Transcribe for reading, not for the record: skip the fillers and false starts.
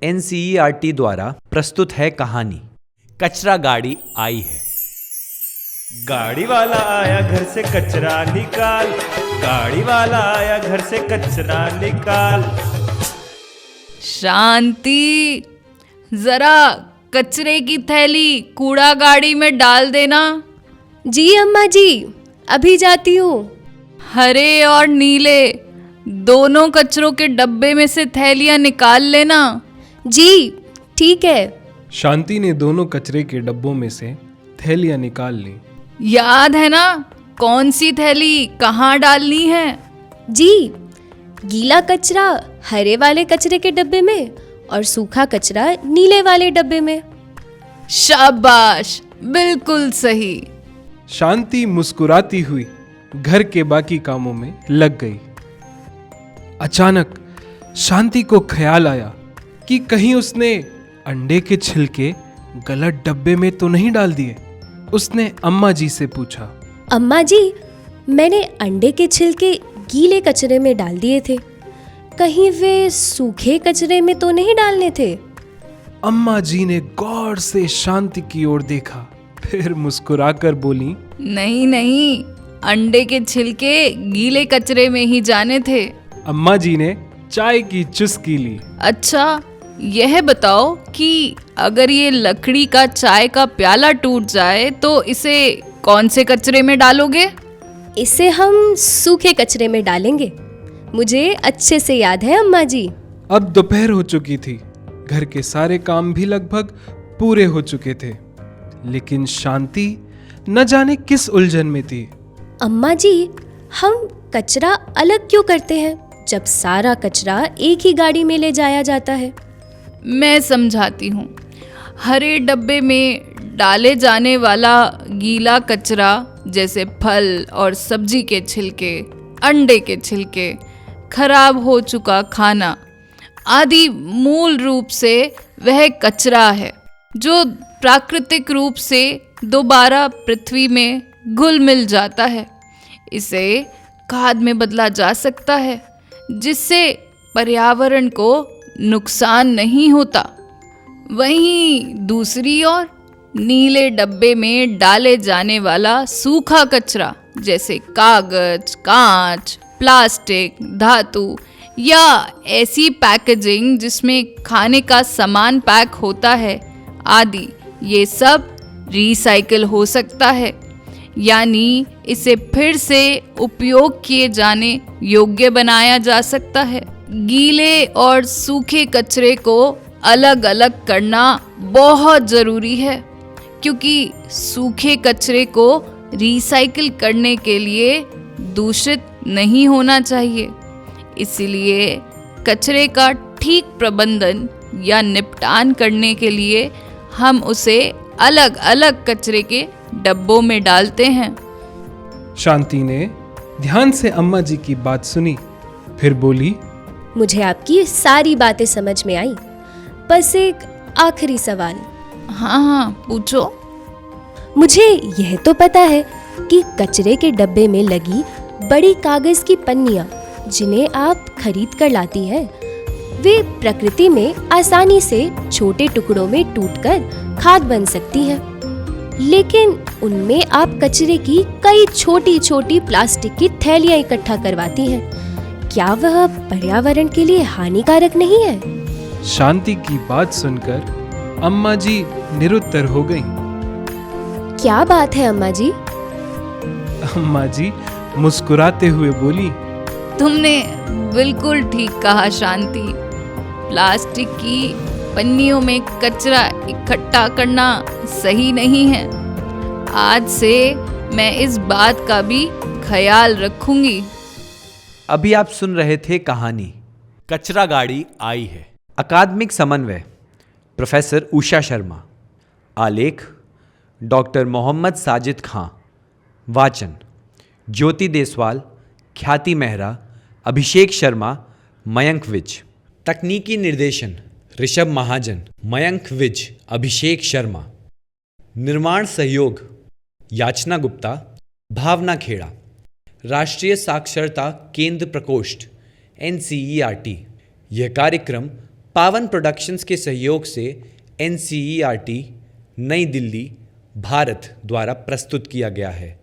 NCERT द्वारा प्रस्तुत है कहानी कचरा गाड़ी आई है। गाड़ी वाला आया घर से कचरा निकाल, गाड़ी वाला आया घर से कचरा निकाल। शांति, जरा कचरे की थैली कूड़ा गाड़ी में डाल देना। जी अम्मा जी, अभी जाती हूँ। हरे और नीले दोनों कचरों के डब्बे में से थैलियां निकाल लेना। जी ठीक है। शांति ने दोनों कचरे के डब्बों में से थैलियां निकाल ली। याद है ना कौन सी थैली कहाँ डालनी है? जी, गीला कचरा हरे वाले कचरे के डब्बे में और सूखा कचरा नीले वाले डब्बे में। शाबाश, बिल्कुल सही। शांति मुस्कुराती हुई घर के बाकी कामों में लग गई। अचानक शांति को ख्याल आया कि कहीं उसने अंडे के छिलके गलत डब्बे में तो नहीं डाल दिए। उसने अम्मा जी से पूछा, अम्मा जी, मैंने अंडे के छिलके गीले कचरे में डाल दिए थे, कहीं वे सूखे कचरे में तो नहीं डालने थे? अम्मा जी ने गौर से शांति की ओर देखा, फिर मुस्कुराकर बोली, नहीं नहीं, अंडे के छिलके गीले कचरे में ही जाने थे। अम्मा जी ने चाय की चुस्की ली। अच्छा, यह बताओ कि अगर ये लकड़ी का चाय का प्याला टूट जाए तो इसे कौन से कचरे में डालोगे? इसे हम सूखे कचरे में डालेंगे। मुझे अच्छे से याद है अम्मा जी। अब दोपहर हो चुकी थी, घर के सारे काम भी लगभग पूरे हो चुके थे, लेकिन शांति न जाने किस उलझन में थी। अम्मा जी, हम कचरा अलग क्यों करते हैं जब सारा कचरा एक ही गाड़ी में ले जाया जाता है? मैं समझाती हूँ। हरे डब्बे में डाले जाने वाला गीला कचरा जैसे फल और सब्जी के छिलके, अंडे के छिलके, खराब हो चुका खाना आदि मूल रूप से वह कचरा है जो प्राकृतिक रूप से दोबारा पृथ्वी में घुल मिल जाता है। इसे खाद में बदला जा सकता है जिससे पर्यावरण को नुकसान नहीं होता। वहीं दूसरी ओर नीले डब्बे में डाले जाने वाला सूखा कचरा जैसे कागज, कांच, प्लास्टिक, धातु या ऐसी पैकेजिंग जिसमें खाने का सामान पैक होता है आदि, ये सब रिसाइकिल हो सकता है, यानी इसे फिर से उपयोग किए जाने योग्य बनाया जा सकता है। गीले और सूखे कचरे को अलग अलग करना बहुत ज़रूरी है, क्योंकि सूखे कचरे को रिसाइकिल करने के लिए दूषित नहीं होना चाहिए। इसलिए कचरे का ठीक प्रबंधन या निपटान करने के लिए हम उसे अलग अलग कचरे के डब्बों में डालते हैं। शांति ने ध्यान से अम्मा जी की बात सुनी, फिर बोली, मुझे आपकी सारी बातें समझ में आई, बस एक आखिरी सवाल। हाँ, पूछो। मुझे यह तो पता है कि कचरे के डब्बे में लगी बड़ी कागज की पन्नियां जिन्हें आप खरीद कर लाती हैं, वे प्रकृति में आसानी से छोटे टुकड़ों में टूटकर खाद बन सकती हैं। लेकिन उनमें आप कचरे की कई छोटी छोटी प्लास्टिक की थैलियां इकट्ठा करवाती हैं। क्या वह पर्यावरण के लिए हानिकारक नहीं है? शांति की बात सुनकर अम्मा जी निरुत्तर हो गईं। क्या बात है अम्मा जी? अम्मा जी मुस्कुराते हुए बोली, तुमने बिल्कुल ठीक कहा शांति। प्लास्टिक की पन्नियों में कचरा इकट्ठा करना सही नहीं है। आज से मैं इस बात का भी ख्याल रखूंगी। अभी आप सुन रहे थे कहानी कचरा गाड़ी आई है। अकादमिक समन्वय प्रोफेसर उषा शर्मा, आलेख डॉक्टर मोहम्मद साजिद खां, वाचन ज्योति देसवाल, ख्याति मेहरा, अभिषेक शर्मा, मयंक विज। तकनीकी निर्देशन ऋषभ महाजन, मयंक विज, अभिषेक शर्मा। निर्माण सहयोग याचना गुप्ता, भावना खेड़ा। राष्ट्रीय साक्षरता केंद्र प्रकोष्ठ NCERT। यह कार्यक्रम पावन प्रोडक्शंस के सहयोग से NCERT, नई दिल्ली, भारत द्वारा प्रस्तुत किया गया है।